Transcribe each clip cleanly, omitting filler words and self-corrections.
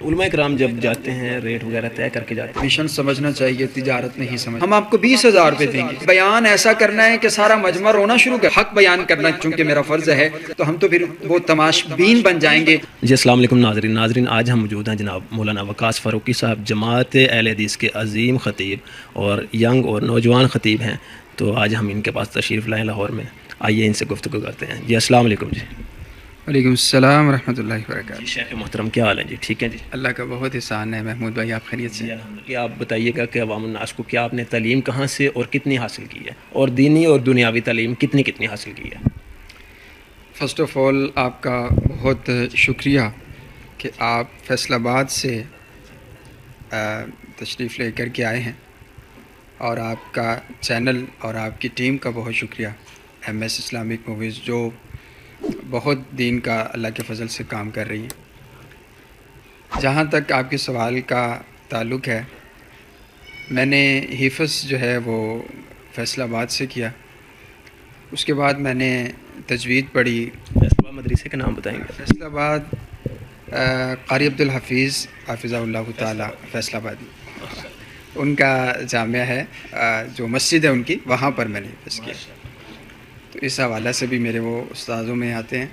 علماء کرام جب جاتے ہیں ریٹ وغیرہ طے کر کے جاتے ہیں. مشن سمجھنا چاہیے، تجارت نہیں سمجھ. ہم آپ کو 20,000 روپے دیں گے، بیان ایسا کرنا ہے کہ سارا مجمع رونا شروع کر. حق بیان کرنا چونکہ میرا فرض ہے تو ہم تو پھر وہ تماش بین بن جائیں گے. جی السلام علیکم ناظرین آج ہم موجود ہیں جناب مولانا وقاص فاروقی صاحب، جماعت اہل حدیث کے عظیم خطیب اور ینگ اور نوجوان خطیب ہیں. تو آج ہم ان کے پاس تشریف لائیں لاہور میں. آئیے ان سے گفتگو کرتے ہیں. جی السلام علیکم. جی وعلیکم السلام ورحمۃ اللہ وبرکاتہ. جی شیخ محترم کیا حال ہے؟ جی ٹھیک ہے. جی اللہ کا بہت احسان ہے محمود بھائی، آپ خیریت سے؟ کہ آپ بتائیے گا کہ عوام الناس کو کیا آپ نے تعلیم کہاں سے اور کتنی حاصل کی ہے، اور دینی اور دنیاوی تعلیم کتنی حاصل کی ہے؟ فرسٹ آف آل آپ کا بہت شکریہ کہ آپ فیصل آباد سے تشریف لے کر کے آئے ہیں، اور آپ کا چینل اور آپ کی ٹیم کا بہت شکریہ، ایم ایس اسلامک موویز، جو بہت دین کا اللہ کے فضل سے کام کر رہی ہے. جہاں تک آپ کے سوال کا تعلق ہے، میں نے حفظ جو ہے وہ فیصل آباد سے کیا. اس کے بعد میں نے تجوید پڑھی. فیصل آباد مدرسے کا نام بتائیں گے؟ فیصل آباد قاری عبدالحفیظ حافظہ اللہ تعالی فیصل آبادی، ان کا جامعہ ہے، جو مسجد ہے ان کی، وہاں پر میں نے حفظ کیا. تو اس حوالہ سے بھی میرے وہ استاذوں میں آتے ہیں.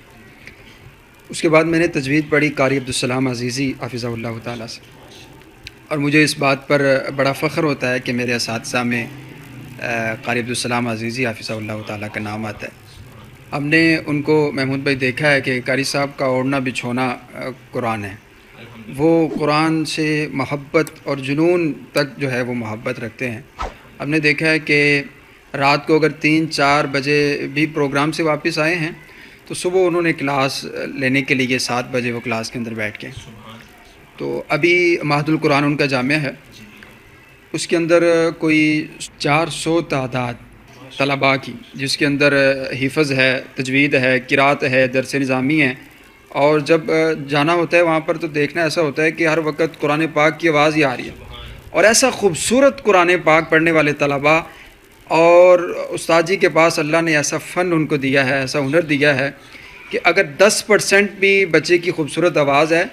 اس کے بعد میں نے تجوید پڑھی قاری عبدالسلام عزیزی حافظہ اللہ تعالیٰ سے، اور مجھے اس بات پر بڑا فخر ہوتا ہے کہ میرے اساتذہ میں قاری عبدالسلام عزیزی حافظہ اللہ تعالیٰ کا نام آتا ہے. ہم نے ان کو محمود بھائی دیکھا ہے کہ قاری صاحب کا اوڑھنا بچھونا قرآن ہے. وہ قرآن سے محبت اور جنون تک جو ہے وہ محبت رکھتے ہیں. ہم نے دیکھا ہے کہ رات کو اگر 3-4 بجے بھی پروگرام سے واپس آئے ہیں تو صبح انہوں نے کلاس لینے کے لیے 7 بجے وہ کلاس کے اندر بیٹھ کے. تو ابھی مہد القرآن ان کا جامعہ ہے، اس کے اندر کوئی 400 تعداد طلباء کی، جس کے اندر حفظ ہے، تجوید ہے، قرات ہے، درس نظامی ہے. اور جب جانا ہوتا ہے وہاں پر تو دیکھنا ایسا ہوتا ہے کہ ہر وقت قرآن پاک کی آواز ہی آ رہی ہے، اور ایسا خوبصورت قرآن پاک پڑھنے والے طلباء. اور استاد جی کے پاس اللہ نے ایسا فن ان کو دیا ہے، ایسا ہنر دیا ہے کہ اگر 10% بھی بچے کی خوبصورت آواز ہے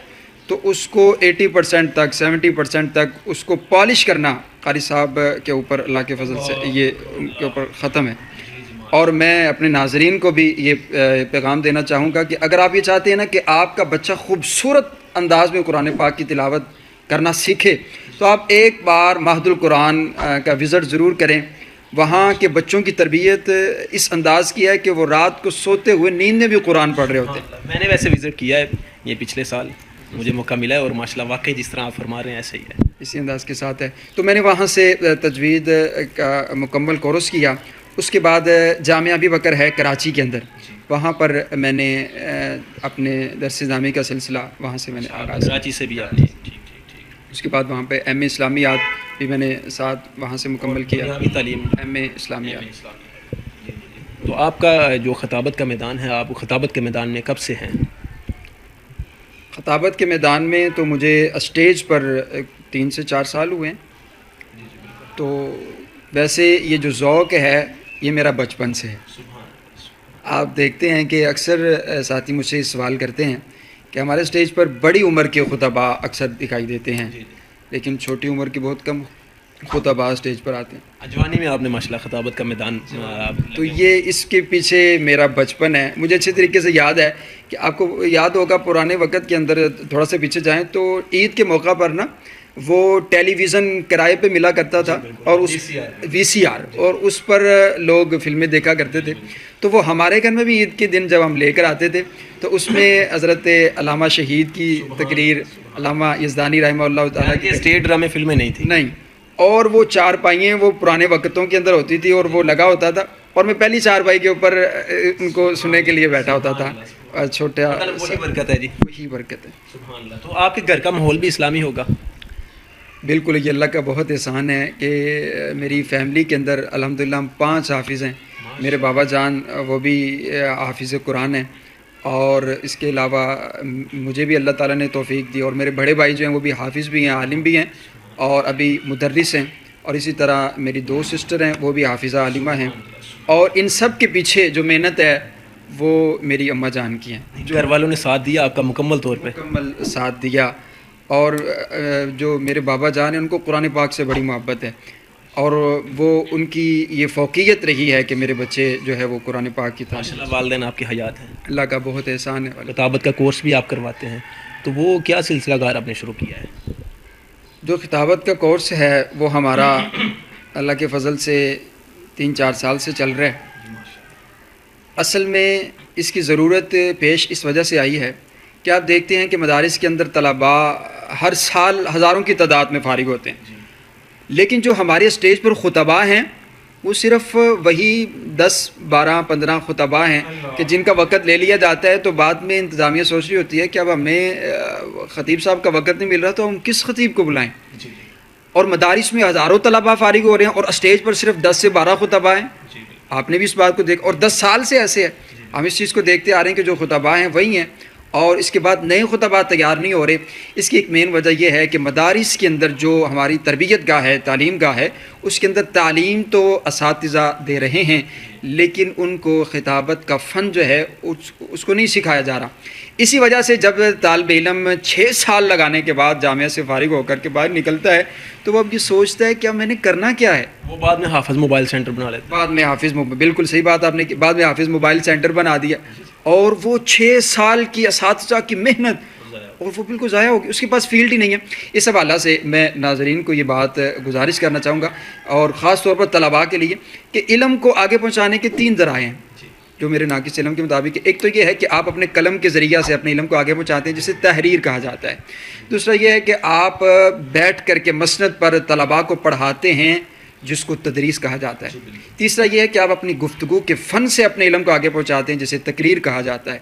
تو اس کو 80% تک 70% تک اس کو پالش کرنا قاری صاحب کے اوپر اللہ کے فضل سے یہ ان کے اوپر ختم ہے. اور میں اپنے ناظرین کو بھی یہ پیغام دینا چاہوں گا کہ اگر آپ یہ چاہتے ہیں نا کہ آپ کا بچہ خوبصورت انداز میں قرآن پاک کی تلاوت کرنا سیکھے، تو آپ ایک بار مہد القرآن کا وزٹ ضرور کریں. وہاں کے بچوں کی تربیت اس انداز کی ہے کہ وہ رات کو سوتے ہوئے نیند میں بھی قرآن پڑھ رہے ہوتے ہیں. میں نے ویسے وزٹ کیا ہے یہ پچھلے سال، مجھے موقع ملا ہے، اور ماشاءاللہ واقعی جس طرح آپ فرما رہے ہیں ایسے ہی ہے، اسی انداز کے ساتھ ہے. تو میں نے وہاں سے تجوید کا مکمل کورس کیا. اس کے بعد جامعہ ابی بکر ہے کراچی کے اندر، وہاں پر میں نے اپنے درس نظامی کا سلسلہ وہاں سے میں نے آغاز کیا. کراچی سے بھی آپ نے؟ اس کے بعد وہاں پہ ایم اے اسلامیات بھی میں نے ساتھ وہاں سے مکمل کیا، تعلیم ایم اے اسلامیات. تو آپ کا جو خطابت کا میدان ہے، آپ خطابت کے میدان میں کب سے ہیں؟ خطابت کے میدان میں تو مجھے اسٹیج پر 3 سے 4 سال ہوئے ہیں. تو ویسے یہ جو ذوق ہے یہ میرا بچپن سے ہے. آپ دیکھتے ہیں کہ اکثر ساتھی مجھ سے سوال کرتے ہیں کہ ہمارے اسٹیج پر بڑی عمر کے خطباء اکثر دکھائی دیتے ہیں، لیکن چھوٹی عمر کے بہت کم خطباء اسٹیج پر آتے ہیں. جوانی میں آپ نے ماشاءاللہ خطابت کا میدان تو یہ اس کے پیچھے میرا بچپن ہے. مجھے اچھے طریقے سے یاد ہے کہ آپ کو یاد ہوگا پرانے وقت کے اندر تھوڑا سا پیچھے جائیں تو عید کے موقع پر نا وہ ٹیلی ویژن کرائے پہ ملا کرتا تھا، اور اس VCR، اور اس پر لوگ فلمیں دیکھا کرتے تھے. تو وہ ہمارے گھر میں بھی عید کے دن جب ہم لے کر آتے تھے تو اس میں حضرت علامہ شہید کی تقریر، علامہ یزدانی رحمہ اللہ تعالیٰ کی اسٹیج ڈرامے فلمیں نہیں تھیں، نہیں، اور وہ 4 پائییں وہ پرانے وقتوں کے اندر ہوتی تھی اور وہ لگا ہوتا تھا، اور میں پہلی 4 پائی کے اوپر ان کو سننے کے لیے بیٹھا ہوتا تھا. چھوٹا وہی برکت ہے. جی وہی برکت ہے. سبحان اللہ. تو آپ کے گھر کا ماحول بھی اسلامی ہوگا؟ بالکل، یہ اللہ کا بہت احسان ہے کہ میری فیملی کے اندر الحمدللہ ہم 5 حافظ ہیں. میرے بابا جان وہ بھی حافظ قرآن ہیں، اور اس کے علاوہ مجھے بھی اللہ تعالیٰ نے توفیق دی، اور میرے بڑے بھائی جو ہیں وہ بھی حافظ بھی ہیں، عالم بھی ہیں، اور ابھی مدرس ہیں. اور اسی طرح میری 2 سسٹر ہیں، وہ بھی حافظہ عالمہ ہیں. اور ان سب کے پیچھے جو محنت ہے وہ میری اماں جان کی ہیں، گھر والوں نے ساتھ دیا آپ کا مکمل طور پہ؟ مکمل ساتھ دیا. اور جو میرے بابا جان ہیں ان کو قرآن پاک سے بڑی محبت ہے، اور وہ ان کی یہ فوقیت رہی ہے کہ میرے بچے جو ہے وہ قرآن پاک کی تعلیم۔ ماشاء اللہ والدین آپ کی حیات ہیں، اللہ کا بہت احسان ہے۔ کتابت کا کورس بھی آپ کرواتے ہیں، تو وہ کیا سلسلہ کار آپ نے شروع کیا ہے؟ جو خطابت کا کورس ہے وہ ہمارا اللہ کے فضل سے 3-4 سال سے چل رہا ہے۔ اصل میں اس کی ضرورت پیش اس وجہ سے آئی ہے کہ آپ دیکھتے ہیں کہ مدارس کے اندر طلباء ہر سال ہزاروں کی تعداد میں فارغ ہوتے ہیں، لیکن جو ہمارے اسٹیج پر خطباء ہیں وہ صرف وہی 10-12-15 خطباء ہیں کہ جن کا وقت لے لیا جاتا ہے، تو بعد میں انتظامیہ سوچ رہی ہوتی ہے کہ اب ہمیں خطیب صاحب کا وقت نہیں مل رہا تو ہم کس خطیب کو بلائیں، اور مدارس میں ہزاروں طلباء فارغ ہو رہے ہیں اور اسٹیج پر صرف 10 سے 12 خطباء ہیں۔ آپ نے بھی اس بات کو دیکھ، اور 10 سال سے ایسے ہے، ہم اس چیز کو دیکھتے آ رہے ہیں کہ جو خطباء ہیں وہی ہیں، اور اس کے بعد نئے خطباء تیار نہیں ہو رہے۔ اس کی ایک مین وجہ یہ ہے کہ مدارس کے اندر جو ہماری تربیت گاہ ہے، تعلیم گاہ ہے، اس کے اندر تعلیم تو اساتذہ دے رہے ہیں، لیکن ان کو خطابت کا فن جو ہے اس کو نہیں سکھایا جا رہا۔ اسی وجہ سے جب طالب علم 6 سال لگانے کے بعد جامعہ سے فارغ ہو کر کے باہر نکلتا ہے تو وہ اب یہ سوچتا ہے کہ اب میں نے کرنا کیا ہے۔ وہ بعد میں حافظ موبائل سینٹر بنا لیتے ہیں، بعد میں بالکل صحیح بات آپ نے کی، بعد میں حافظ موبائل سینٹر بنا دیا، اور وہ 6 سال کی اساتذہ کی محنت اور وہ بالکل ضائع ہوگی، اس کے پاس فیلڈ ہی نہیں ہے۔ اس حوالہ سے میں ناظرین کو یہ بات گزارش کرنا چاہوں گا، اور خاص طور پر طلباء کے لیے، کہ علم کو آگے پہنچانے کے 3 ذرائع ہیں جو میرے ناقص علم کے مطابق۔ ایک تو یہ ہے کہ آپ اپنے قلم کے ذریعہ سے اپنے علم کو آگے پہنچاتے ہیں، جسے تحریر کہا جاتا ہے۔ دوسرا یہ ہے کہ آپ بیٹھ کر کے مسند پر طلباء کو پڑھاتے ہیں، جس کو تدریس کہا جاتا ہے۔ تیسرا یہ ہے کہ آپ اپنی گفتگو کے فن سے اپنے علم کو آگے پہنچاتے ہیں، جسے تقریر کہا جاتا ہے۔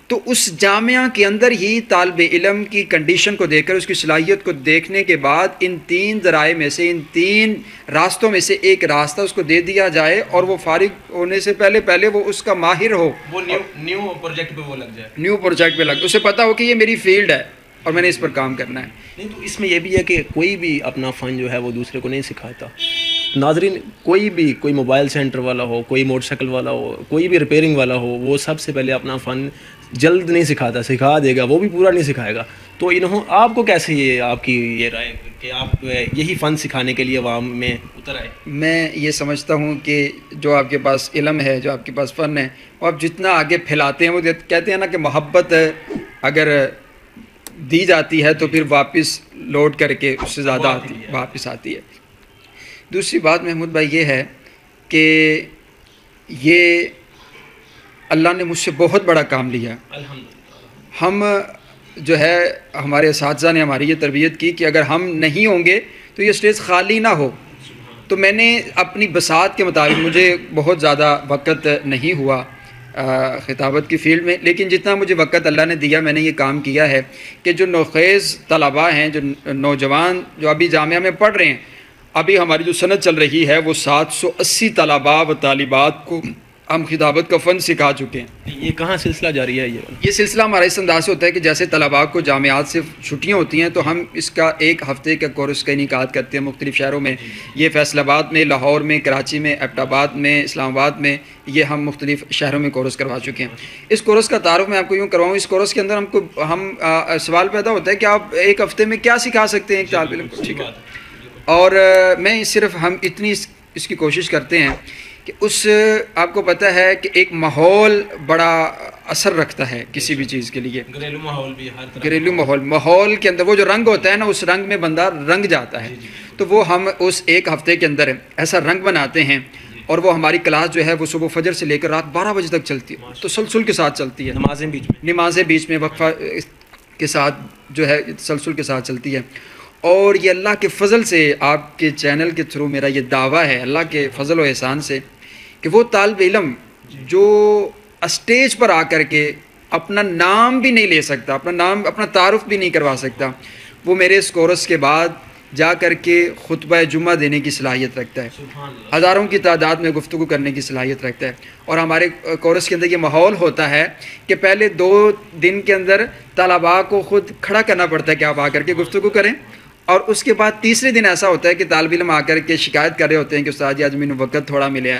تو اس جامعہ کے اندر ہی طالب علم کی کنڈیشن کو دیکھ کر، اس کی صلاحیت کو دیکھنے کے بعد، ان 3 ذرائع میں سے، ان 3 راستوں میں سے ایک راستہ اس کو دے دیا جائے، اور وہ فارغ ہونے سے پہلے وہ اس کا ماہر ہو، وہ نیو پروجیکٹ پہ وہ لگ جائے، نیو پروجیکٹ پہ لگ، اسے پتہ ہو کہ یہ میری فیلڈ ہے اور میں نے اس پر کام کرنا ہے۔ نہیں تو اس میں یہ بھی ہے کہ کوئی بھی اپنا فن جو ہے وہ دوسرے کو نہیں سکھاتا۔ ناظرین، کوئی موبائل سینٹر والا ہو، کوئی موٹر سائیکل والا ہو، کوئی بھی ریپیئرنگ والا ہو، وہ سب سے پہلے اپنا فن جلد نہیں سکھاتا، سکھا دے گا وہ بھی پورا نہیں سکھائے گا۔ تو آپ کو کیسے یہ آپ کی یہ رائے کہ آپ یہی فن سکھانے کے لیے عوام میں اتر آئے؟ میں یہ سمجھتا ہوں کہ جو آپ کے پاس علم ہے، جو آپ کے پاس فن ہے، وہ آپ جتنا آگے پھیلاتے ہیں، وہ کہتے ہیں نا کہ محبت اگر دی جاتی ہے تو پھر واپس لوٹ کر کے اس سے زیادہ واپس آتی ہے۔ دوسری بات محمود بھائی یہ ہے کہ یہ اللہ نے مجھ سے بہت بڑا کام لیا۔ ہم جو ہے، ہمارے اساتذہ نے ہماری یہ تربیت کی کہ اگر ہم نہیں ہوں گے تو یہ اسٹیج خالی نہ ہو۔ تو میں نے اپنی بساط کے مطابق، مجھے بہت زیادہ وقت نہیں ہوا خطابت کی فیلڈ میں، لیکن جتنا مجھے وقت اللہ نے دیا میں نے یہ کام کیا ہے کہ جو نوخیز طلباء ہیں، جو نوجوان جو ابھی جامعہ میں پڑھ رہے ہیں، ابھی ہماری جو سند چل رہی ہے وہ 780 طلباء و طالبات کو ہم خطابت کا فن سکھا چکے ہیں۔ یہ کہاں سلسلہ جاری ہے؟ یہ سلسلہ ہمارا اس انداز سے ہوتا ہے کہ جیسے طلباء کو جامعات سے چھٹیاں ہوتی ہیں تو ہم اس کا 1 ہفتے کا کورس کا انعقاد کرتے ہیں مختلف شہروں میں۔ یہ فیصل آباد میں، لاہور میں، کراچی میں، ایبٹ آباد میں، اسلام آباد میں، یہ ہم مختلف شہروں میں کورس کروا چکے ہیں۔ اس کورس کا تعارف میں آپ کو یوں کرواؤں، اس کورس کے اندر ہم سوال پیدا ہوتا ہے کہ آپ 1 ہفتے میں کیا سکھا سکتے ہیں ایک طالب علم کو؟ ٹھیک ہے، اور میں صرف ہم اتنی اس کی کوشش کرتے ہیں کہ آپ کو پتہ ہے کہ ایک ماحول بڑا اثر رکھتا ہے کسی بھی چیز کے لیے۔ گھریلو ماحول بھی، ہر طرح گھریلو ماحول کے اندر وہ جو رنگ ہوتا ہے نا، اس رنگ میں بندہ رنگ جاتا ہے۔ تو وہ ہم اس 1 ہفتے کے اندر ایسا رنگ بناتے ہیں، اور وہ ہماری کلاس جو ہے وہ صبح فجر سے لے کر رات 12 بجے تک چلتی ہے، تسلسل کے ساتھ چلتی ہے۔ نمازیں بیچ میں وقفہ کے ساتھ جو ہے تسلسل کے ساتھ چلتی ہے۔ اور یہ اللہ کے فضل سے، آپ کے چینل کے تھرو میرا یہ دعویٰ ہے اللہ کے فضل و احسان سے، کہ وہ طالب علم جو اسٹیج پر آ کر کے اپنا نام بھی نہیں لے سکتا، اپنا تعارف بھی نہیں کروا سکتا، وہ میرے اس کورس کے بعد جا کر کے خطبہ جمعہ دینے کی صلاحیت رکھتا ہے، ہزاروں کی تعداد میں گفتگو کرنے کی صلاحیت رکھتا ہے۔ اور ہمارے کورس کے اندر یہ ماحول ہوتا ہے کہ پہلے 2 دن کے اندر طلباء کو خود کھڑا کرنا پڑتا ہے کہ آپ آ کر کے گفتگو کریں، اور اس کے بعد تیسرے دن ایسا ہوتا ہے کہ طالب علم آ کر کے شکایت کر رہے ہوتے ہیں کہ استاد جی آج مجھے وقت تھوڑا ملے ہے،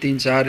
3-4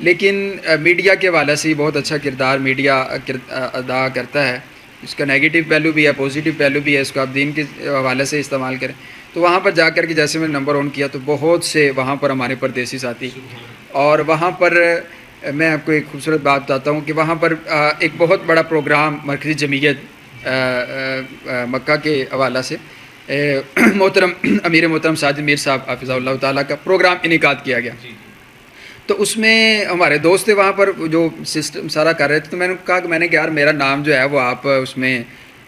لیکن میڈیا کے حوالے سے بہت اچھا کردار میڈیا ادا کرتا ہے. اس کا نیگیٹو پہلو بھی ہے، پازیٹیو پہلو بھی ہے. اس کو آپ دین کے حوالے سے استعمال کریں تو وہاں پر جا کر کے جیسے میں نے نمبر آن کیا تو بہت سے وہاں پر ہمارے پردیسی ساتھی، اور وہاں پر میں آپ کو ایک خوبصورت بات بتاتا ہوں کہ وہاں پر ایک بہت بڑا پروگرام مرکزی جمعیت مکہ کے حوالے سے محترم امیر محترم ساجد میر صاحب حافظہ اللہ تعالیٰ کا پروگرام انعقاد کیا گیا. تو اس میں ہمارے دوست تھے وہاں پر جو سسٹم سارا کر رہے تھے. تو میں نے کہا کہ میں نے کہ یار میرا نام جو ہے وہ آپ اس میں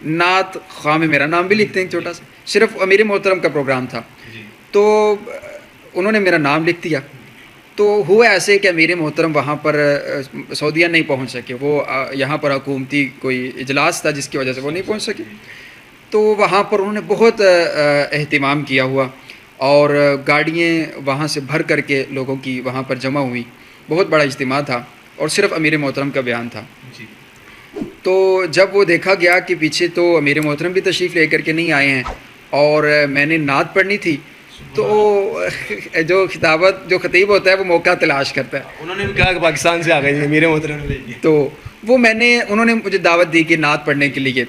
نعت خواہ میں میرا نام بھی لکھتے ہیں چھوٹا سا. صرف امیر محترم کا پروگرام تھا تو انہوں نے میرا نام لکھ دیا. تو ہوا ایسے کہ امیر محترم وہاں پر سعودیہ نہیں پہنچ سکے. وہ یہاں پر حکومتی کوئی اجلاس تھا جس کی وجہ سے وہ نہیں پہنچ سکے. تو وہاں پر انہوں نے بہت اہتمام کیا ہوا اور گاڑیاں وہاں سے بھر کر کے لوگوں کی وہاں پر جمع ہوئی. بہت بڑا اجتماع تھا اور صرف امیر محترم کا بیان تھا. تو جب وہ دیکھا گیا کہ پیچھے تو امیر محترم بھی تشریف لے کر کے نہیں آئے ہیں اور میں نے نعت پڑھنی تھی تو جو خطیب ہوتا ہے وہ موقع تلاش کرتا ہے. انہوں نے کہا کہ پاکستان سے آ گئے امیر محترم نے. تو وہ انہوں نے مجھے دعوت دی کہ نعت پڑھنے کے لیے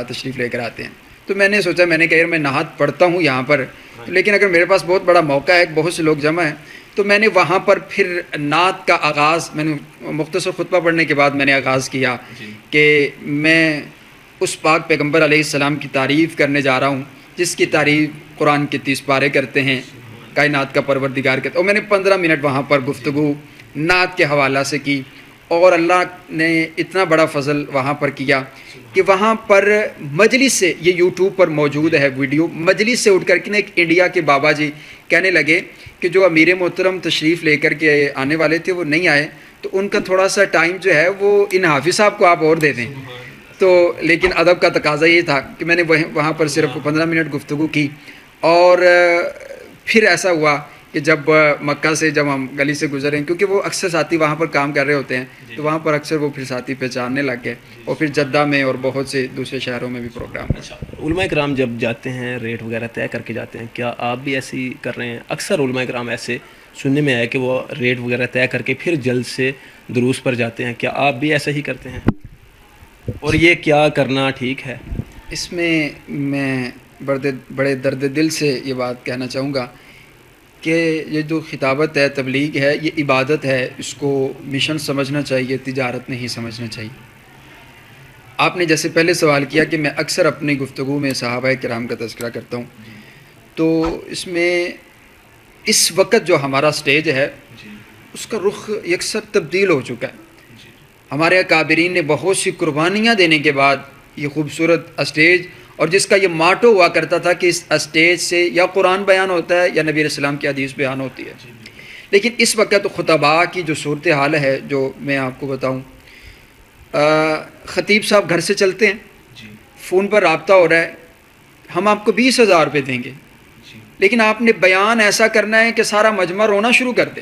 تشریف لے کر آتے ہیں. تو میں نے سوچا، میں نے کہا یار میں نعت پڑھتا ہوں یہاں پر، لیکن اگر میرے پاس بہت بڑا موقع ہے، بہت سے لوگ جمع ہیں، تو میں نے وہاں پر پھر نعت کا آغاز میں نے مختصر خطبہ پڑھنے کے بعد میں نے آغاز کیا کہ میں اس پاک پیغمبر علیہ السلام کی تعریف کرنے جا رہا ہوں جس کی تعریف قرآن کے 30 پارے کرتے ہیں، کائنات کا پروردگار کرتے. اور میں نے 15 منٹ وہاں پر گفتگو نعت کے حوالہ سے کی اور اللہ نے اتنا بڑا فضل وہاں پر کیا کہ وہاں پر مجلس سے، یہ یوٹیوب پر موجود ہے ویڈیو، مجلس سے اٹھ کر کے ایک انڈیا کے بابا جی کہنے لگے کہ جو امیر محترم تشریف لے کر کے آنے والے تھے وہ نہیں آئے، تو ان کا تھوڑا سا ٹائم جو ہے وہ ان حافظ صاحب کو آپ اور دے دیں. تو لیکن ادب کا تقاضا یہ تھا کہ میں نے وہاں پر صرف 15 منٹ گفتگو کی. اور پھر ایسا ہوا کہ جب مکہ سے جب ہم گلی سے گزرے، کیونکہ وہ اکثر ساتھی وہاں پر کام کر رہے ہوتے ہیں تو وہاں پر اکثر وہ پھر ساتھی پہچاننے لگ گئے. اور پھر جدہ میں اور بہت سے دوسرے شہروں میں بھی پروگرام. اچھا، علماء کرام جب جاتے ہیں ریٹ وغیرہ طے کر کے جاتے ہیں، کیا آپ بھی ایسی کر رہے ہیں؟ اکثر علماء کرام ایسے سننے میں آیا کہ وہ ریٹ وغیرہ طے کر کے پھر جلد سے دروس پر جاتے ہیں. کیا آپ بھی ایسا ہی کرتے ہیں؟ اور یہ کیا کرنا ٹھیک ہے؟ اس میں بڑے درد دل سے یہ بات کہنا چاہوں گا کہ یہ جو خطابت ہے، تبلیغ ہے، یہ عبادت ہے. اس کو مشن سمجھنا چاہیے، تجارت نہیں سمجھنا چاہیے. آپ نے جیسے پہلے سوال کیا کہ میں اکثر اپنی گفتگو میں صحابہ کرام کا تذکرہ کرتا ہوں، تو اس میں اس وقت جو ہمارا سٹیج ہے اس کا رخ یکسر تبدیل ہو چکا ہے. ہمارے اکابرین نے بہت سی قربانیاں دینے کے بعد یہ خوبصورت اسٹیج، اور جس کا یہ ماٹو ہوا کرتا تھا کہ اس اسٹیج سے یا قرآن بیان ہوتا ہے یا نبی علیہ السلام کی حدیث بیان ہوتی ہے. لیکن اس وقت خطباء کی جو صورتحال ہے جو میں آپ کو بتاؤں، خطیب صاحب گھر سے چلتے ہیں، فون پر رابطہ ہو رہا ہے، ہم آپ کو 20,000 روپے دیں گے، لیکن آپ نے بیان ایسا کرنا ہے کہ سارا مجمع رونا شروع کر دے.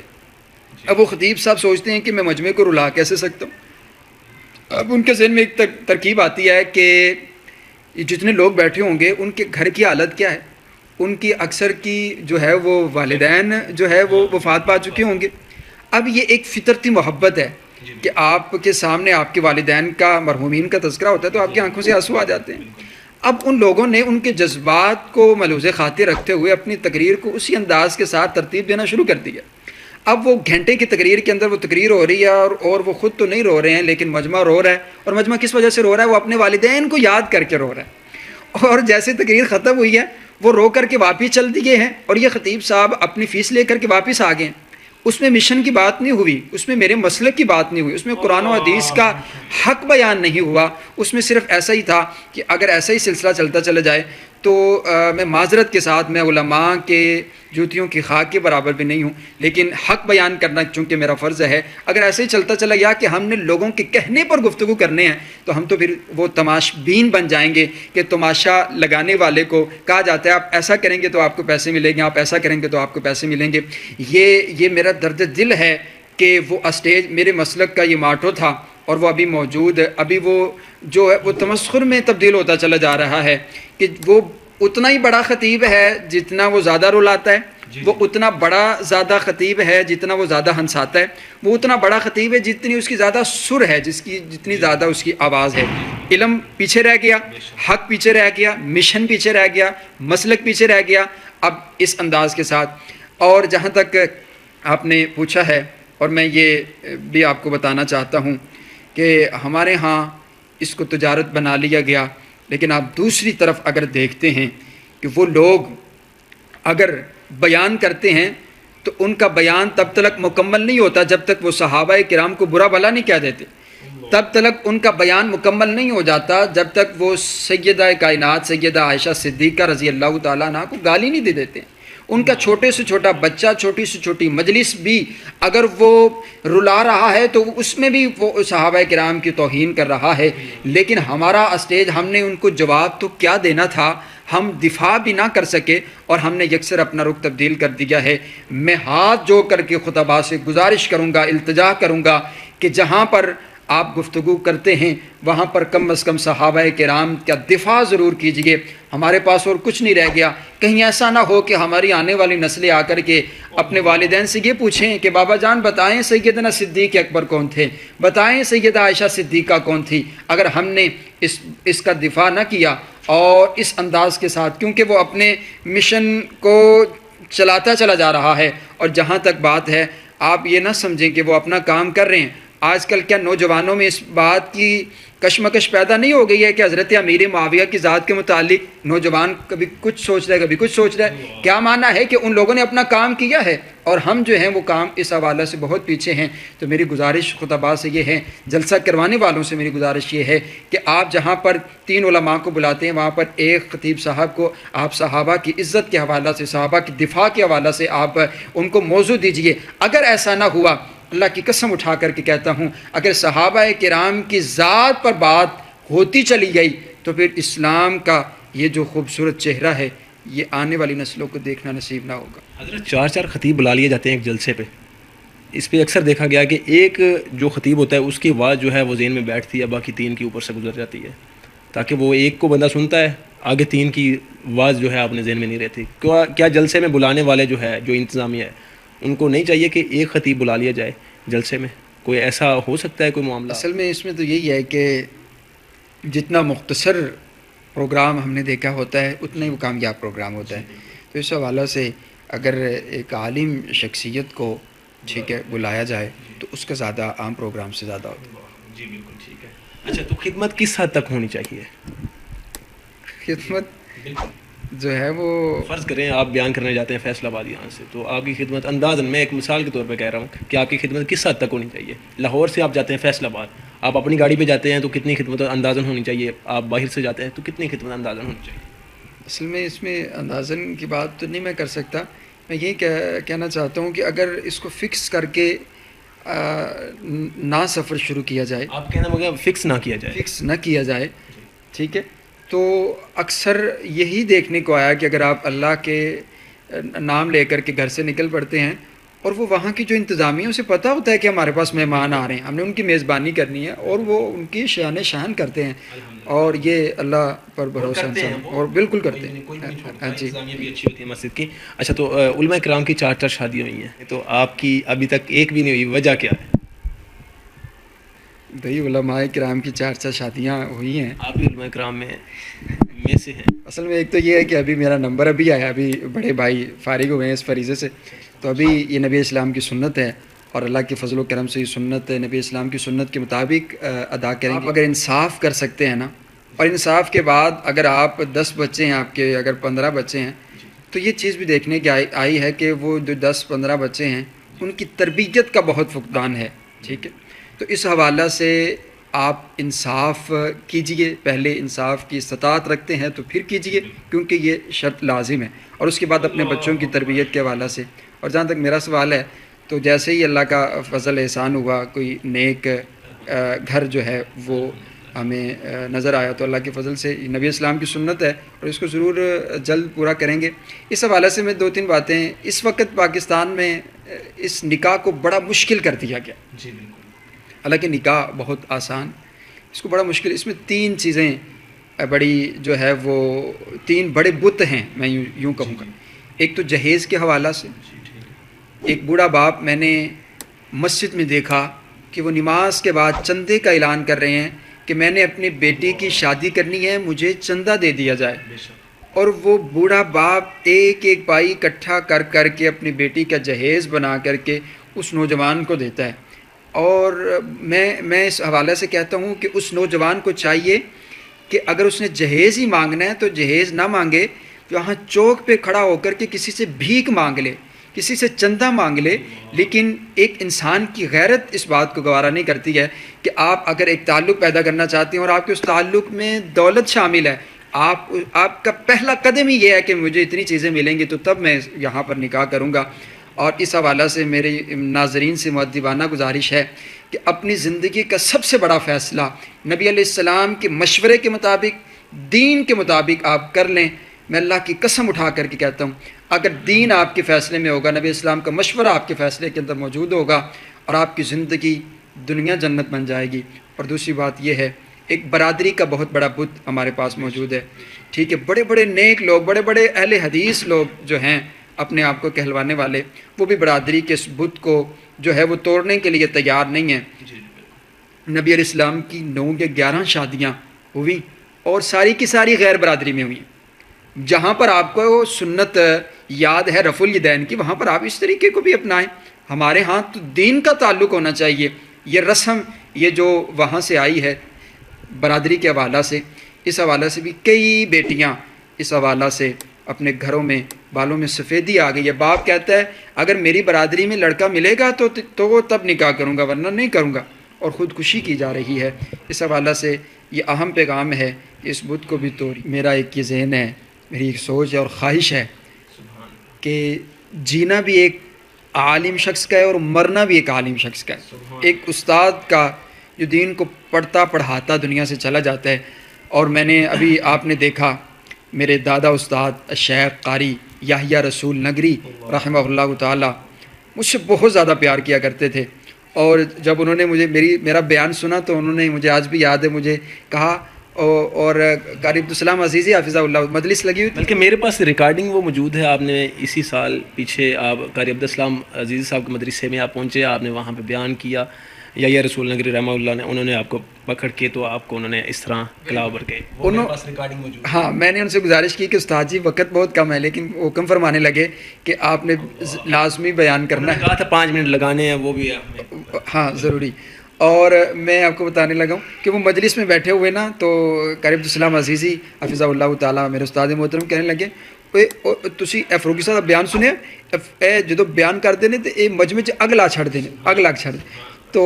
اب وہ خطیب صاحب سوچتے ہیں کہ میں مجمع کو رلا کیسے سکتا ہوں. اب ان کے ذہن میں ایک ترکیب آتی ہے کہ جتنے لوگ بیٹھے ہوں گے ان کے گھر کی حالت کیا ہے. ان کی اکثر کی جو ہے وہ والدین جو ہے وہ وفات پا چکے ہوں گے. اب یہ ایک فطرتی محبت ہے کہ آپ کے سامنے آپ کے والدین کا، مرحومین کا تذکرہ ہوتا ہے تو آپ کی آنکھوں سے آنسو آ جاتے ہیں. اب ان لوگوں نے ان کے جذبات کو ملحوظ خاطر رکھتے ہوئے اپنی تقریر کو اسی انداز کے ساتھ ترتیب دینا شروع کر دی ہے. اب وہ گھنٹے کی تقریر کے اندر وہ تقریر ہو رہی ہے اور وہ خود تو نہیں رو رہے ہیں لیکن مجمع رو رہا ہے. اور مجمع کس وجہ سے رو رہا ہے؟ وہ اپنے والدین کو یاد کر کے رو رہا ہے. اور جیسے تقریر ختم ہوئی ہے وہ رو کر کے واپس چل دیے ہیں اور یہ خطیب صاحب اپنی فیس لے کر کے واپس آ گئے ہیں. اس میں مشن کی بات نہیں ہوئی، اس میں میرے مسلک کی بات نہیں ہوئی، اس میں قرآن و حدیث کا حق بیان نہیں ہوا. اس میں صرف ایسا ہی تھا کہ اگر ایسا ہی سلسلہ چلتا چلا جائے تو میں معذرت کے ساتھ میں علماء کے جوتیوں کی خاک کے برابر بھی نہیں ہوں، لیکن حق بیان کرنا چونکہ میرا فرض ہے. اگر ایسے ہی چلتا چلا گیا کہ ہم نے لوگوں کے کہنے پر گفتگو کرنے ہیں تو ہم تو پھر وہ تماشبین بن جائیں گے کہ تماشا لگانے والے کو کہا جاتا ہے آپ ایسا کریں گے تو آپ کو پیسے ملیں گے، آپ ایسا کریں گے تو آپ کو پیسے ملیں گے. یہ میرا درد دل ہے کہ وہ اسٹیج میرے مسلک کا یہ ماٹو تھا اور وہ ابھی موجود ہے. ابھی وہ جو ہے وہ تمسخر میں تبدیل ہوتا چلا جا رہا ہے کہ وہ اتنا ہی بڑا خطیب ہے جتنا وہ زیادہ رلاتا ہے، وہ اتنا بڑا زیادہ خطیب ہے جتنا وہ زیادہ ہنساتا ہے، وہ اتنا بڑا خطیب ہے جتنی اس کی زیادہ سر ہے، جتنی زیادہ اس کی آواز ہے۔ علم پیچھے رہ گیا، حق پیچھے رہ گیا، مشن پیچھے رہ گیا، مسلک پیچھے رہ گیا اب اس انداز کے ساتھ۔ اور جہاں تک آپ نے پوچھا ہے، اور میں یہ بھی آپ کو بتانا چاہتا ہوں کہ ہمارے ہاں اس کو تجارت بنا لیا گیا، لیکن آپ دوسری طرف اگر دیکھتے ہیں کہ وہ لوگ اگر بیان کرتے ہیں تو ان کا بیان تب تک مکمل نہیں ہوتا جب تک وہ صحابہ کرام کو برا بھلا نہیں کہہ دیتے، تب تک ان کا بیان مکمل نہیں ہو جاتا جب تک وہ سیدہ کائنات سیدہ عائشہ صدیقہ رضی اللہ تعالیٰ عنہ کو گالی نہیں دے دیتے۔ ان کا چھوٹے سے چھوٹا بچہ، چھوٹی سے چھوٹی مجلس بھی اگر وہ رلا رہا ہے تو اس میں بھی وہ صحابہ کرام کی توہین کر رہا ہے، لیکن ہمارا اسٹیج، ہم نے ان کو جواب تو کیا دینا تھا، ہم دفاع بھی نہ کر سکے اور ہم نے یکسر اپنا رخ تبدیل کر دیا ہے۔ میں ہاتھ جوڑ کر کے خطباء سے گزارش کروں گا، التجا کروں گا کہ جہاں پر آپ گفتگو کرتے ہیں وہاں پر کم از کم صحابہ کرام کا دفاع ضرور کیجئے۔ ہمارے پاس اور کچھ نہیں رہ گیا، کہیں ایسا نہ ہو کہ ہماری آنے والی نسلیں آ کر کے اپنے والدین سے یہ پوچھیں کہ بابا جان بتائیں سیدنا صدیق اکبر کون تھے، بتائیں سیدہ عائشہ صدیقہ کون تھی۔ اگر ہم نے اس کا دفاع نہ کیا اور اس انداز کے ساتھ، کیونکہ وہ اپنے مشن کو چلاتا چلا جا رہا ہے، اور جہاں تک بات ہے آپ یہ نہ سمجھیں کہ وہ اپنا کام کر رہے ہیں۔ آج کل کیا نوجوانوں میں اس بات کی کشمکش پیدا نہیں ہو گئی ہے کہ حضرت امیر معاویہ کی ذات کے متعلق نوجوان کبھی کچھ سوچ رہا ہے، کبھی کچھ سوچ رہا ہے؟ کیا معنی ہے کہ ان لوگوں نے اپنا کام کیا ہے اور ہم جو ہیں وہ کام اس حوالے سے بہت پیچھے ہیں۔ تو میری گزارش خطباء سے یہ ہے، جلسہ کروانے والوں سے میری گزارش یہ ہے کہ آپ جہاں پر 3 علماء کو بلاتے ہیں وہاں پر ایک خطیب صاحب کو آپ صحابہ کی عزت کے حوالے سے، صحابہ کی دفاع کے حوالے سے آپ ان کو موضوع دیجئے۔ اگر ایسا نہ ہوا، اللہ کی قسم اٹھا کر کے کہتا ہوں، اگر صحابہ کرام کی ذات پر بات ہوتی چلی گئی تو پھر اسلام کا یہ جو خوبصورت چہرہ ہے یہ آنے والی نسلوں کو دیکھنا نصیب نہ ہوگا۔ حضرت 4 خطیب بلا لیے جاتے ہیں ایک جلسے پہ، اس پہ اکثر دیکھا گیا کہ ایک جو خطیب ہوتا ہے اس کی آواز جو ہے وہ ذہن میں بیٹھتی ہے، باقی 3 کے اوپر سے گزر جاتی ہے، تاکہ وہ ایک کو بندہ سنتا ہے، آگے 3 کی آواز جو ہے اپنے ذہن میں نہیں رہتی۔ کیا جلسے میں بلانے والے جو ہے، جو انتظامیہ ہے، ان کو نہیں چاہیے کہ ایک خطیب بلا لیا جائے جلسے میں؟ کوئی ایسا ہو سکتا ہے کوئی معاملہ؟ اصل میں اس میں تو یہی ہے کہ جتنا مختصر پروگرام ہم نے دیکھا ہوتا ہے اتنا ہی وہ کامیاب پروگرام ہوتا ہے۔ تو اس حوالے سے اگر ایک عالم شخصیت کو ٹھیک ہے بلایا جائے تو اس کا زیادہ عام پروگرام سے زیادہ ہوتا ہے۔ جی بالکل ٹھیک ہے۔ اچھا، تو خدمت کس حد تک ہونی چاہیے؟ خدمت جو ہے وہ فرض کریں آپ بیان کرنے جاتے ہیں فیصل آباد یہاں سے، تو آپ کی خدمت اندازاً، میں ایک مثال کے طور پہ کہہ رہا ہوں کہ آپ کی خدمت کس حد تک ہونی چاہیے؟ لاہور سے آپ جاتے ہیں فیصل آباد، آپ اپنی گاڑی پہ جاتے ہیں تو کتنی خدمت اندازاً ہونی چاہیے؟ آپ باہر سے جاتے ہیں تو کتنی خدمت اندازاً ہونی چاہیے؟ اصل میں اس میں اندازاً کی بات تو نہیں میں کر سکتا، میں یہی کہنا چاہتا ہوں کہ اگر اس کو فکس کر کے نہ سفر شروع کیا جائے، آپ کہنا مگر فکس نہ کیا جائے، فکس نہ کیا جائے، ٹھیک ہے، تو اکثر یہی دیکھنے کو آیا کہ اگر آپ اللہ کے نام لے کر کے گھر سے نکل پڑتے ہیں اور وہ وہاں کی جو انتظامیہ اسے پتہ ہوتا ہے کہ ہمارے پاس مہمان آ رہے ہیں، ہم نے ان کی میزبانی کرنی ہے، اور وہ ان کی شان شان کرتے ہیں، اور یہ اللہ پر بھروسہ اور بالکل کرتے ہیں۔ ہاں جی، بھی اچھی ہوتی ہے مسجد کی۔ اچھا، تو علماء کرام کی 4 شادیاں ہوئی ہیں، تو آپ کی ابھی تک ایک بھی نہیں ہوئی، وجہ کیا ہے؟ بھائی علماء کرام کی 4 شادیاں ہوئی ہیں، آپ بھی علماء کرام میں سے ہیں۔ اصل میں ایک تو یہ ہے کہ ابھی میرا نمبر ابھی آیا، ابھی بڑے بھائی فارغ ہوئے ہیں اس فریضے سے، تو ابھی یہ نبی اسلام کی سنت ہے اور اللہ کے فضل و کرم سے یہ سنت نبی اسلام کی سنت کے مطابق ادا کریں گے۔ اگر انصاف کر سکتے ہیں نا، اور انصاف کے بعد اگر آپ 10 بچے ہیں آپ کے، اگر 15 بچے ہیں، تو یہ چیز بھی دیکھنے کی آئی ہے کہ وہ جو 10-15 بچے ہیں ان کی تربیت کا بہت فقدان ہے، ٹھیک ہے، تو اس حوالہ سے آپ انصاف کیجئے، پہلے انصاف کی استطاعت رکھتے ہیں تو پھر کیجئے، کیونکہ یہ شرط لازم ہے، اور اس کے بعد اپنے بچوں کی تربیت کے حوالہ سے۔ اور جہاں تک میرا سوال ہے، تو جیسے ہی اللہ کا فضل احسان ہوا، کوئی نیک گھر جو ہے وہ ہمیں نظر آیا، تو اللہ کے فضل سے نبی اسلام کی سنت ہے اور اس کو ضرور جلد پورا کریں گے۔ اس حوالے سے میں 2-3 باتیں، اس وقت پاکستان میں اس نکاح کو بڑا مشکل کر دیا گیا، جی بالکل، حالانکہ نکاح بہت آسان، اس کو بڑا مشکل، اس میں 3 چیزیں بڑی جو ہے وہ 3 بڑے بت ہیں، میں یوں کہوں گا۔ ایک تو جہیز کے حوالہ سے، ایک بوڑھا باپ میں نے مسجد میں دیکھا کہ وہ نماز کے بعد چندے کا اعلان کر رہے ہیں کہ میں نے اپنی بیٹی کی شادی کرنی ہے، مجھے چندہ دے دیا جائے، اور وہ بوڑھا باپ ایک ایک پائی اکٹھا کر کر کے اپنی بیٹی کا جہیز بنا کر کے اس نوجوان کو دیتا ہے۔ اور میں اس حوالے سے کہتا ہوں کہ اس نوجوان کو چاہیے کہ اگر اس نے جہیز ہی مانگنا ہے تو جہیز نہ مانگے، وہاں چوک پہ کھڑا ہو کر کے کسی سے بھیک مانگ لے، کسی سے چندہ مانگ لے۔ لیکن ایک انسان کی غیرت اس بات کو گوارا نہیں کرتی ہے کہ آپ اگر ایک تعلق پیدا کرنا چاہتے ہیں اور آپ کے اس تعلق میں دولت شامل ہے، آپ کا پہلا قدم ہی یہ ہے کہ مجھے اتنی چیزیں ملیں گی تو تب میں یہاں پر نکاح کروں گا۔ اور اس حوالہ سے میرے ناظرین سے مؤدبانہ گزارش ہے کہ اپنی زندگی کا سب سے بڑا فیصلہ نبی علیہ السلام کے مشورے کے مطابق، دین کے مطابق آپ کر لیں۔ میں اللہ کی قسم اٹھا کر کے کہتا ہوں، اگر دین آپ کے فیصلے میں ہوگا، نبی اسلام کا مشورہ آپ کے فیصلے کے اندر موجود ہوگا، اور آپ کی زندگی دنیا جنت بن جائے گی۔ اور دوسری بات یہ ہے، ایک برادری کا بہت بڑا بت ہمارے پاس موجود ہے، ٹھیک ہے، بڑے بڑے نیک لوگ، بڑے بڑے اہل حدیث لوگ جو ہیں اپنے آپ کو کہلوانے والے، وہ بھی برادری کے اس بت کو جو ہے وہ توڑنے کے لیے تیار نہیں ہیں۔ نبی علیہ السلام کی 9 یا 11 شادیاں ہوئیں اور ساری کی ساری غیر برادری میں ہوئیں۔ جہاں پر آپ کو سنت یاد ہے رفع الیدین کی، وہاں پر آپ اس طریقے کو بھی اپنائیں۔ ہمارے ہاں تو دین کا تعلق ہونا چاہیے۔ یہ رسم یہ جو وہاں سے آئی ہے برادری کے حوالہ سے، اس حوالہ سے بھی کئی بیٹیاں اس حوالہ سے اپنے گھروں میں بالوں میں سفیدی آ گئی ہے۔ باپ کہتا ہے اگر میری برادری میں لڑکا ملے گا تو تب نکاح کروں گا، ورنہ نہیں کروں گا، اور خودکشی کی جا رہی ہے۔ اس حوالہ سے یہ اہم پیغام ہے کہ اس بت کو بھی توڑی۔ میرا ایک یہ ذہن ہے، میری ایک سوچ ہے اور خواہش ہے کہ جینا بھی ایک عالم شخص کا ہے اور مرنا بھی ایک عالم شخص کا ہے۔ ایک استاد کا جو دین کو پڑھتا پڑھاتا دنیا سے چلا جاتا ہے، اور میں نے ابھی آپ نے دیکھا میرے دادا استاد شیخ قاری یحییٰ رسول نگری رحمہ اللہ تعالی مجھ سے بہت زیادہ پیار کیا کرتے تھے، اور جب انہوں نے میرا بیان سنا تو انہوں نے مجھے آج بھی یاد ہے مجھے کہا، اور قاری عبدالسلام عزیزی حافظہ اللہ مجلس لگی ہوئی، بلکہ میرے پاس ریکارڈنگ وہ موجود ہے۔ آپ نے اسی سال پیچھے آپ قاری عبدالسلام عزیزی صاحب کے مدرسے میں آپ پہنچے، آپ نے وہاں پہ بیان کیا، یحییٰ رسول نگری رحمہ اللہ نے انہوں نے آپ کو پکڑ کے تو آپ کو انہوں نے اس طرح کلاو بھر کے، وہ میرے پاس ریکارڈنگ موجود ہے۔ ہاں، میں نے ان سے گزارش کی کہ استاد جی وقت بہت کم ہے، لیکن حکم فرمانے لگے کہ آپ نے لازمی بیان کرنا ہے، کہا تھا 5 منٹ لگانے ہیں، وہ بھی ہاں ضروری۔ اور میں آپ کو بتانے لگا ہوں کہ وہ مجلس میں بیٹھے ہوئے نا، تو قاری عبدالسلام عزیزی حفظہ اللہ تعالیٰ میرے استاد محترم کہنے لگے تسی فروغی صاحب بیان سنیا جدو بیان کرتے ہیں تو یہ مجمع چ اگ لا چھڑتے ہیں، اگ لگ چھڑ۔ تو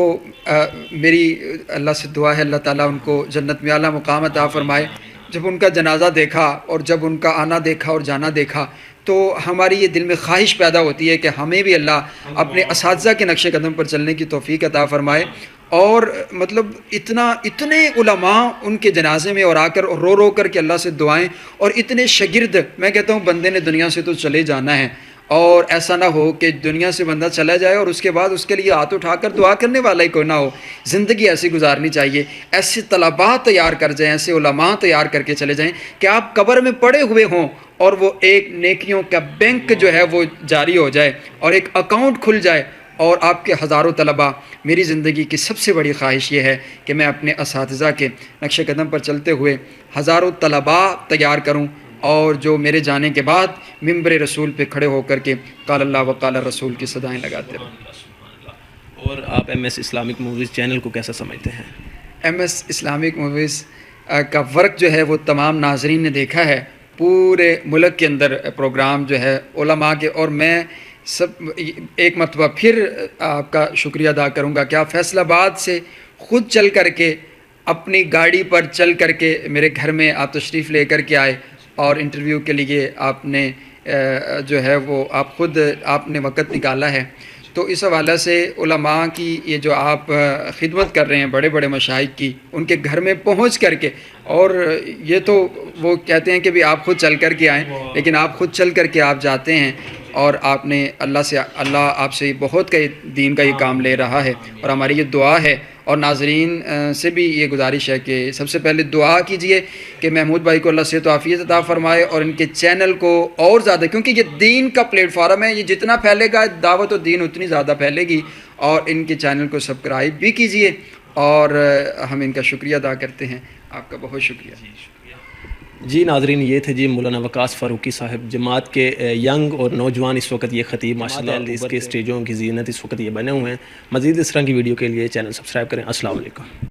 میری اللہ سے دعا ہے اللہ تعالیٰ ان کو جنت میں اعلیٰ مقام عطا فرمائے۔ جب ان کا جنازہ دیکھا اور جب ان کا آنا دیکھا اور جانا دیکھا تو ہماری یہ دل میں خواہش پیدا ہوتی ہے کہ ہمیں بھی اللہ اپنے اساتذہ کے نقش قدم پر چلنے کی توفیق عطا فرمائے۔ اور مطلب اتنے علماء ان کے جنازے میں اور آ کر رو رو کر کے اللہ سے دعائیں، اور اتنے شاگرد، میں کہتا ہوں بندے نے دنیا سے تو چلے جانا ہے، اور ایسا نہ ہو کہ دنیا سے بندہ چلا جائے اور اس کے بعد اس کے لیے ہاتھ اٹھا کر دعا کرنے والا ہی کوئی نہ ہو۔ زندگی ایسی گزارنی چاہیے، ایسے طلباء تیار کر جائیں، ایسے علماء تیار کر کے چلے جائیں کہ آپ قبر میں پڑے ہوئے ہوں اور وہ ایک نیکیوں کا بینک جو ہے وہ جاری ہو جائے اور ایک اکاؤنٹ کھل جائے، اور آپ کے ہزاروں طلباء۔ میری زندگی کی سب سے بڑی خواہش یہ ہے کہ میں اپنے اساتذہ کے نقش قدم پر چلتے ہوئے ہزاروں طلباء تیار کروں، اور جو میرے جانے کے بعد ممبر رسول پہ کھڑے ہو کر کے قال اللہ و قال رسول کی صدائیں لگاتے رہوں۔ اور آپ M S Islamic movies channel کو کیسا سمجھتے ہیں؟ ایم ایس اسلامک موویز کا ورک جو ہے وہ تمام ناظرین نے دیکھا ہے، پورے ملک کے اندر پروگرام جو ہے علماء کے، اور میں ایک مرتبہ پھر آپ کا شکریہ ادا کروں گا کہ آپ فیصل آباد سے خود چل کر کے اپنی گاڑی پر چل کر کے میرے گھر میں آپ تشریف لے کر کے آئے، اور انٹرویو کے لیے آپ نے جو ہے وہ آپ نے وقت نکالا ہے۔ تو اس حوالے سے علماء کی یہ جو آپ خدمت کر رہے ہیں بڑے بڑے مشائخ کی، ان کے گھر میں پہنچ کر کے، اور یہ تو وہ کہتے ہیں کہ بھی آپ خود چل کر کے آئیں، لیکن آپ خود چل کر کے آپ جاتے ہیں، اور آپ نے اللہ آپ سے بہت کا دین کا یہ کام لے رہا ہے، اور ہماری یہ دعا ہے اور ناظرین سے بھی یہ گزارش ہے کہ سب سے پہلے دعا کیجئے کہ محمود بھائی کو اللہ صحت و عافیت عطا فرمائے اور ان کے چینل کو اور زیادہ، کیونکہ یہ دین کا پلیٹ فارم ہے، یہ جتنا پھیلے گا دعوت و دین اتنی زیادہ پھیلے گی، اور ان کے چینل کو سبسکرائب بھی کیجئے، اور ہم ان کا شکریہ ادا کرتے ہیں. آپ کا بہت شکریہ. جی ناظرین، یہ تھے جی مولانا وقاص فاروقی صاحب، جماعت کے ینگ اور نوجوان اس وقت یہ خطیب ماشاء اللہ اس کے اسٹیجوں کی زینت اس وقت یہ بنے ہوئے ہیں. مزید اس طرح کی ویڈیو کے لیے چینل سبسکرائب کریں. السلام علیکم.